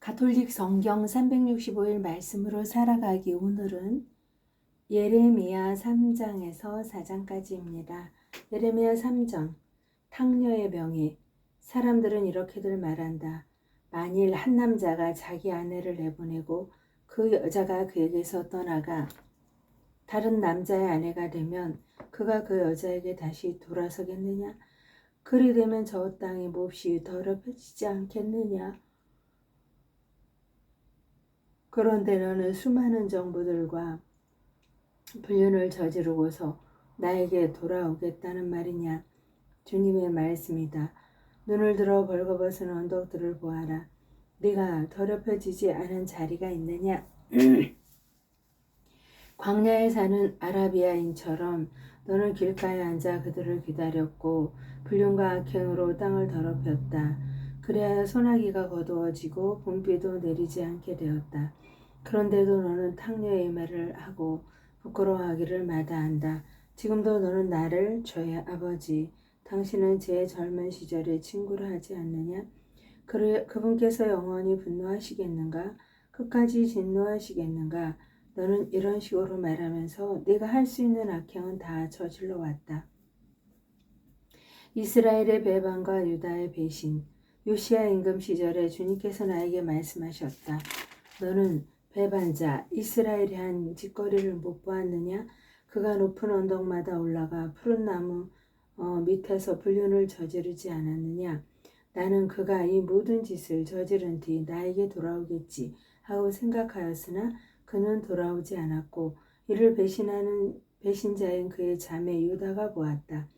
가톨릭 성경 365일 말씀으로 살아가기 오늘은 예레미야 3장에서 4장까지입니다. 예레미야 3장 탕녀의 명예. 사람들은 이렇게들 말한다. 만일 한 남자가 자기 아내를 내보내고 그 여자가 그에게서 떠나가 다른 남자의 아내가 되면 그가 그 여자에게 다시 돌아서겠느냐? 그리 되면 저 땅이 몹시 더럽혀지지 않겠느냐? 그런데 너는 수많은 정부들과 불륜을 저지르고서 나에게 돌아오겠다는 말이냐? 주님의 말씀이다. 눈을 들어 벌거벗은 언덕들을 보아라. 네가 더럽혀지지 않은 자리가 있느냐? 광야에 사는 아라비아인처럼 너는 길가에 앉아 그들을 기다렸고 불륜과 악행으로 땅을 더럽혔다. 그래야 소나기가 거두어지고 봄비도 내리지 않게 되었다. 그런데도 너는 탕녀의 말을 하고 부끄러워하기를 마다한다. 지금도 너는 나를 저의 아버지, 당신은 제 젊은 시절의 친구를 하지 않느냐? 그분께서 영원히 분노하시겠는가? 끝까지 진노하시겠는가? 너는 이런 식으로 말하면서 네가 할 수 있는 악행은 다 저질러 왔다. 이스라엘의 배반과 유다의 배신. 요시야 임금 시절에 주님께서 나에게 말씀하셨다. 너는 배반자 이스라엘이 한 짓거리를 못 보았느냐? 그가 높은 언덕마다 올라가 푸른 나무 밑에서 불륜을 저지르지 않았느냐? 나는 그가 이 모든 짓을 저지른 뒤 나에게 돌아오겠지 하고 생각하였으나 그는 돌아오지 않았고 이를 배신하는 배신자인 그의 자매 유다가 보았다.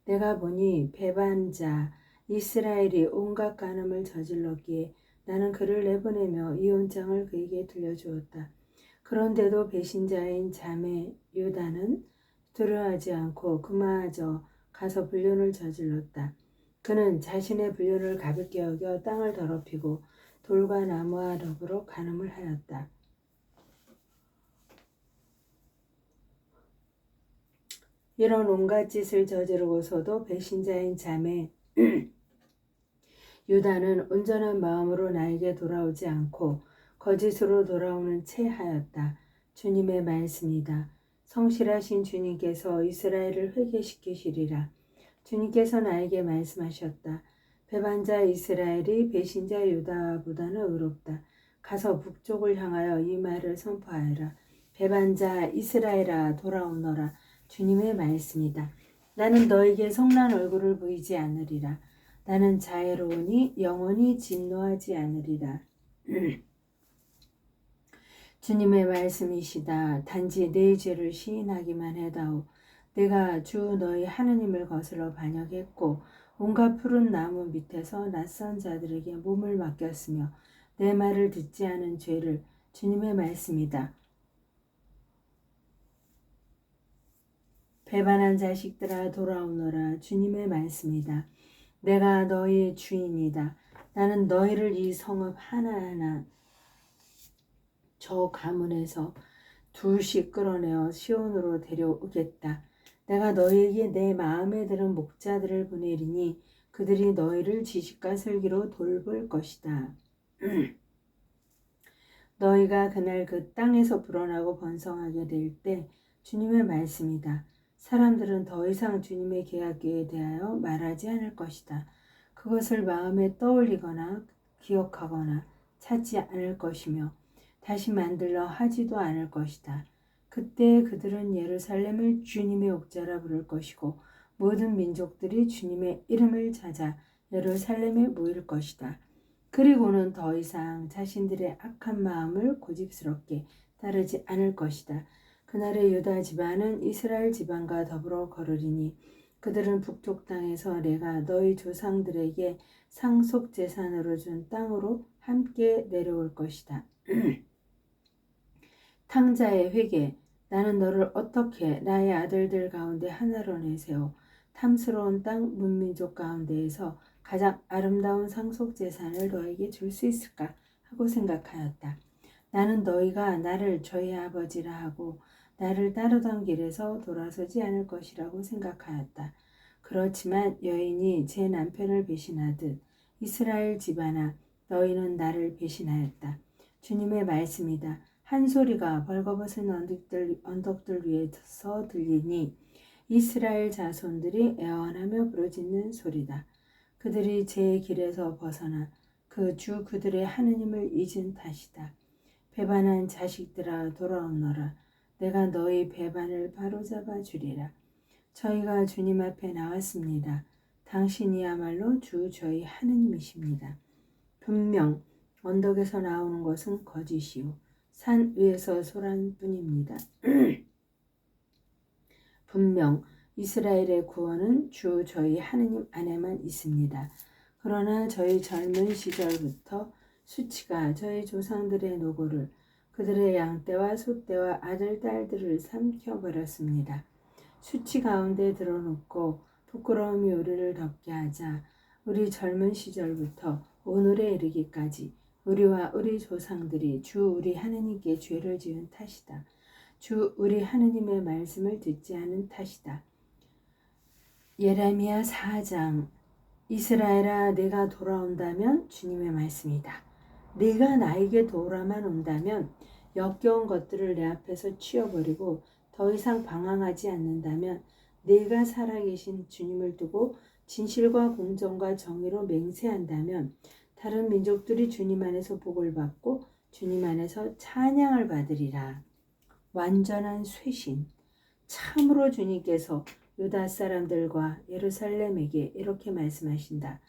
내가 보니 배반자 이스라엘이 온갖 간음을 저질렀기에 나는 그를 내보내며 이혼장을 그에게 들려주었다. 그런데도 배신자인 자매 유다는 두려워하지 않고 그마저 가서 불륜을 저질렀다. 그는 자신의 불륜을 가볍게 여겨 땅을 더럽히고 돌과 나무와 럭으로 간음을 하였다. 이런 온갖 짓을 저지르고서도 배신자인 자매 유다는 온전한 마음으로 나에게 돌아오지 않고 거짓으로 돌아오는 채 하였다. 주님의 말씀이다. 성실하신 주님께서 이스라엘을 회개시키시리라. 주님께서 나에게 말씀하셨다. 배반자 이스라엘이 배신자 유다보다는 의롭다. 가서 북쪽을 향하여 이 말을 선포하여라. 배반자 이스라엘아 돌아오너라. 주님의 말씀이다. 나는 너에게 성난 얼굴을 보이지 않으리라. 나는 자애로우니 영원히 진노하지 않으리라. 주님의 말씀이시다. 단지 내 죄를 시인하기만 해다오. 내가 주 너희 하느님을 거슬러 반역했고 온갖 푸른 나무 밑에서 낯선 자들에게 몸을 맡겼으며 내 말을 듣지 않은 죄를 주님의 말씀이다. 배반한 자식들아 돌아오너라. 주님의 말씀이다. 내가 너희 주인이다. 나는 너희를 이 성읍 하나하나 저 가문에서 둘씩 끌어내어 시온으로 데려오겠다. 내가 너희에게 내 마음에 드는 목자들을 보내리니 그들이 너희를 지식과 슬기로 돌볼 것이다. 너희가 그날 그 땅에서 불어나고 번성하게 될 때 주님의 말씀이다. 사람들은 더 이상 주님의 계약궤에 대하여 말하지 않을 것이다. 그것을 마음에 떠올리거나 기억하거나 찾지 않을 것이며 다시 만들려 하지도 않을 것이다. 그때 그들은 예루살렘을 주님의 옥자라 부를 것이고 모든 민족들이 주님의 이름을 찾아 예루살렘에 모일 것이다. 그리고는 더 이상 자신들의 악한 마음을 고집스럽게 따르지 않을 것이다. 그날의 유다 집안은 이스라엘 집안과 더불어 거르리니 그들은 북쪽 땅에서 내가 너희 조상들에게 상속 재산으로 준 땅으로 함께 내려올 것이다. 탕자의 회개. 나는 너를 어떻게 나의 아들들 가운데 하나로 내세워 탐스러운 땅 문민족 가운데에서 가장 아름다운 상속 재산을 너에게 줄 수 있을까 하고 생각하였다. 나는 너희가 나를 저희 아버지라 하고 나를 따르던 길에서 돌아서지 않을 것이라고 생각하였다. 그렇지만 여인이 제 남편을 배신하듯 이스라엘 집안아 너희는 나를 배신하였다. 주님의 말씀이다. 한 소리가 벌거벗은 언덕들 위에서 들리니 이스라엘 자손들이 애원하며 부르짖는 소리다. 그들이 제 길에서 벗어나 그 주 그들의 하느님을 잊은 탓이다. 배반한 자식들아 돌아오너라. 내가 너희 배반을 바로잡아 주리라. 저희가 주님 앞에 나왔습니다. 당신이야말로 주 저희 하느님이십니다. 분명 언덕에서 나오는 것은 거짓이요 산 위에서 소란 뿐입니다. 분명 이스라엘의 구원은 주 저희 하느님 안에만 있습니다. 그러나 저희 젊은 시절부터 수치가 저희 조상들의 노고를 그들의 양떼와 소떼와 아들, 딸들을 삼켜버렸습니다. 수치 가운데 들어눕고 부끄러움이 우리를 덮게 하자 우리 젊은 시절부터 오늘에 이르기까지 우리와 우리 조상들이 주 우리 하느님께 죄를 지은 탓이다. 주 우리 하느님의 말씀을 듣지 않은 탓이다. 예레미야 4장 이스라엘아 내가 돌아온다면 주님의 말씀이다. 네가 나에게 돌아만 온다면 역겨운 것들을 내 앞에서 치워버리고 더 이상 방황하지 않는다면 네가 살아계신 주님을 두고 진실과 공정과 정의로 맹세한다면 다른 민족들이 주님 안에서 복을 받고 주님 안에서 찬양을 받으리라. 완전한 쇄신. 참으로 주님께서 유다 사람들과 예루살렘에게 이렇게 말씀하신다.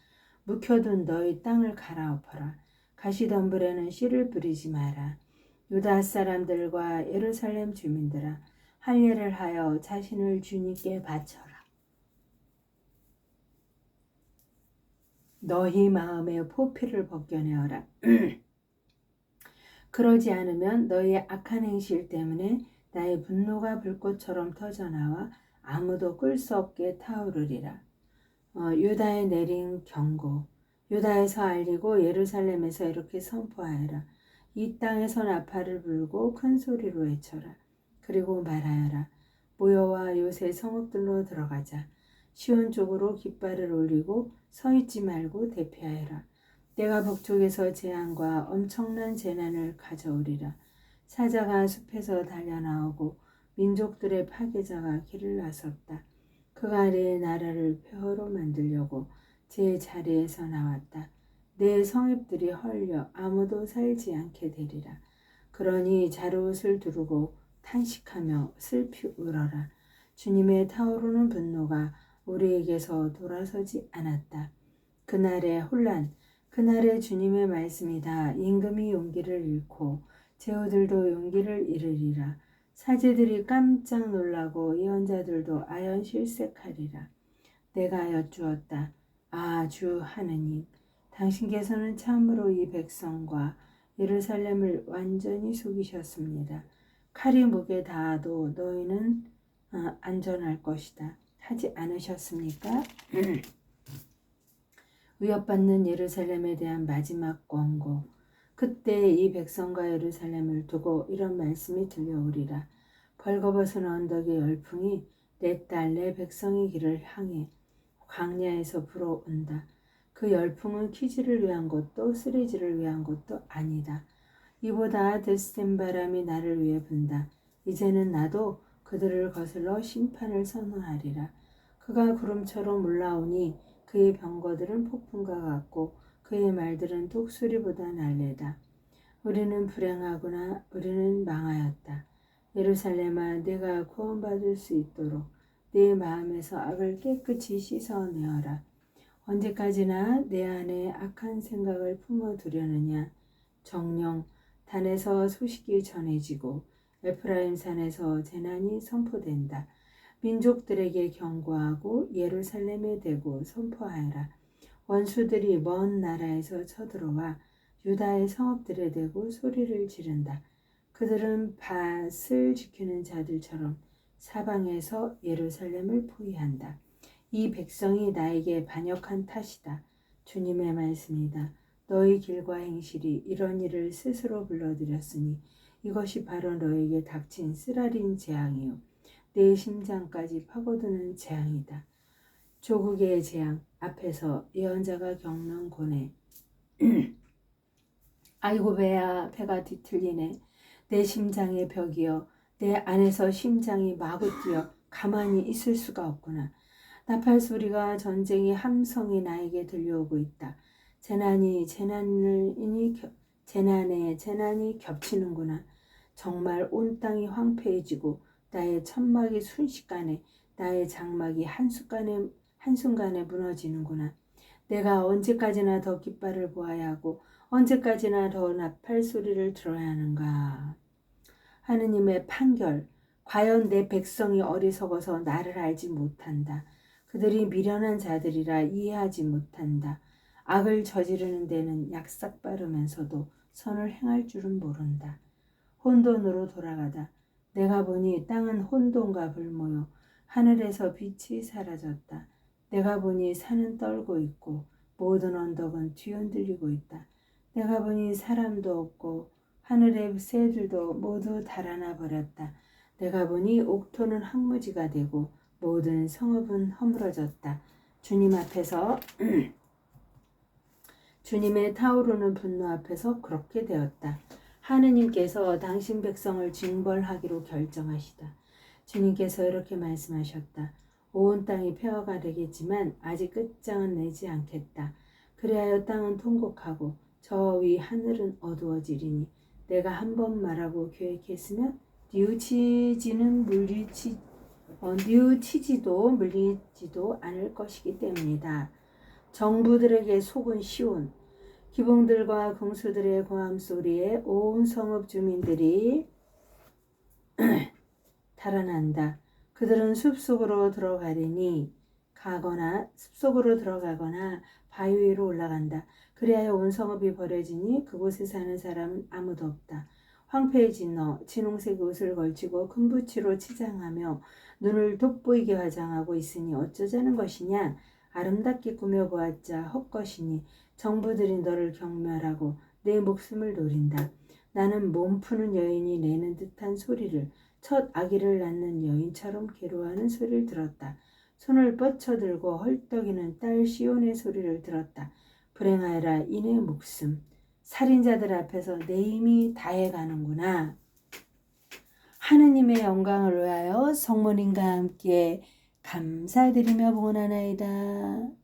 묵혀둔 너희 땅을 갈아엎어라. 가시덤불에는 씨를 뿌리지 마라. 유다 사람들과 예루살렘 주민들아 할례를 하여 자신을 주님께 바쳐라. 너희 마음의 포피를 벗겨내어라. 그러지 않으면 너희의 악한 행실 때문에 나의 분노가 불꽃처럼 터져나와 아무도 끌 수 없게 타오르리라. 유다에 내린 경고. 유다에서 알리고 예루살렘에서 이렇게 선포하여라. 이 땅에서 나팔을 불고 큰 소리로 외쳐라. 그리고 말하여라. 모여와 요새 성읍들로 들어가자. 시온 쪽으로 깃발을 올리고 서 있지 말고 대피하여라. 내가 북쪽에서 재앙과 엄청난 재난을 가져오리라. 사자가 숲에서 달려나오고 민족들의 파괴자가 길을 나섰다. 그가 내 나라를 폐허로 만들려고 제 자리에서 나왔다. 내 성읍들이 헐려 아무도 살지 않게 되리라. 그러니 자루옷을 두르고 탄식하며 슬피 울어라. 주님의 타오르는 분노가 우리에게서 돌아서지 않았다. 그날의 혼란, 그날의 주님의 말씀이다. 임금이 용기를 잃고 제후들도 용기를 잃으리라. 사제들이 깜짝 놀라고 예언자들도 아연실색하리라. 내가 여쭈었다. 아, 주 하느님, 당신께서는 참으로 이 백성과 예루살렘을 완전히 속이셨습니다. 칼이 목에 닿아도 너희는 안전할 것이다. 하지 않으셨습니까? 위협받는 예루살렘에 대한 마지막 권고. 그때 이 백성과 예루살렘을 두고 이런 말씀이 들려오리라. 벌거벗은 언덕의 열풍이 내 딸 내 백성의 길을 향해 광야에서 불어온다. 그 열풍은 키즈를 위한 것도 쓰레지를 위한 것도 아니다. 이보다 더 센 바람이 나를 위해 분다. 이제는 나도 그들을 거슬러 심판을 선언하리라. 그가 구름처럼 올라오니 그의 병거들은 폭풍과 같고 그의 말들은 독수리보다 날래다. 우리는 불행하구나. 우리는 망하였다. 예루살렘아 내가 구원받을 수 있도록 내 마음에서 악을 깨끗이 씻어내어라. 언제까지나 내 안에 악한 생각을 품어두려느냐. 정령 단에서 소식이 전해지고 에프라임 산에서 재난이 선포된다. 민족들에게 경고하고 예루살렘에 대고 선포하여라. 원수들이 먼 나라에서 쳐들어와 유다의 성읍들에 대고 소리를 지른다. 그들은 밭을 지키는 자들처럼 사방에서 예루살렘을 포위한다. 이 백성이 나에게 반역한 탓이다. 주님의 말씀이다. 너희 길과 행실이 이런 일을 스스로 불러들였으니 이것이 바로 너에게 닥친 쓰라린 재앙이요 내 심장까지 파고드는 재앙이다. 조국의 재앙 앞에서 예언자가 겪는 고뇌. 아이고 배야, 배가 뒤틀리네. 내 심장의 벽이여, 내 안에서 심장이 마구 뛰어 가만히 있을 수가 없구나. 나팔 소리가 전쟁의 함성이 나에게 들려오고 있다. 재난에 재난이 겹치는구나. 정말 온 땅이 황폐해지고 나의 천막이 순식간에, 나의 장막이 한순간에 무너지는구나. 내가 언제까지나 더 깃발을 보아야 하고 언제까지나 더 나팔 소리를 들어야 하는가. 하느님의 판결. 과연 내 백성이 어리석어서 나를 알지 못한다. 그들이 미련한 자들이라 이해하지 못한다. 악을 저지르는 데는 약삭 빠르면서도 선을 행할 줄은 모른다. 혼돈으로 돌아가다. 내가 보니 땅은 혼돈과 불모여 하늘에서 빛이 사라졌다. 내가 보니 산은 떨고 있고 모든 언덕은 뒤흔들리고 있다. 내가 보니 사람도 없고 하늘의 새들도 모두 달아나 버렸다. 내가 보니 옥토는 황무지가 되고 모든 성읍은 허물어졌다. 주님 앞에서 주님의 타오르는 분노 앞에서 그렇게 되었다. 하느님께서 당신 백성을 징벌하기로 결정하시다. 주님께서 이렇게 말씀하셨다. 온 땅이 폐허가 되겠지만 아직 끝장은 내지 않겠다. 그리하여 땅은 통곡하고 저 위 하늘은 어두워지리니 내가 한 번 말하고 계획했으면 뉘우치지도 물리지도 않을 것이기 때문이다. 정부들에게 속은 시온, 기봉들과 궁수들의 고함 소리에 온 성읍 주민들이 달아난다. 그들은 숲속으로 들어가거나 바위 위로 올라간다. 그리하여 온 성읍이 버려지니 그곳에 사는 사람은 아무도 없다. 황폐해진 너, 진홍색 옷을 걸치고 금붙이로 치장하며 눈을 돋보이게 화장하고 있으니 어쩌자는 것이냐. 아름답게 꾸며보았자 헛것이니 정부들이 너를 경멸하고 내 목숨을 노린다. 나는 몸 푸는 여인이 내는 듯한 소리를, 첫 아기를 낳는 여인처럼 괴로워하는 소리를 들었다. 손을 뻗쳐들고 헐떡이는 딸 시온의 소리를 들었다. 불행하여라 이내 목숨. 살인자들 앞에서 내 힘이 다해가는구나. 하느님의 영광을 위하여 성모님과 함께 감사드리며 봉헌하나이다.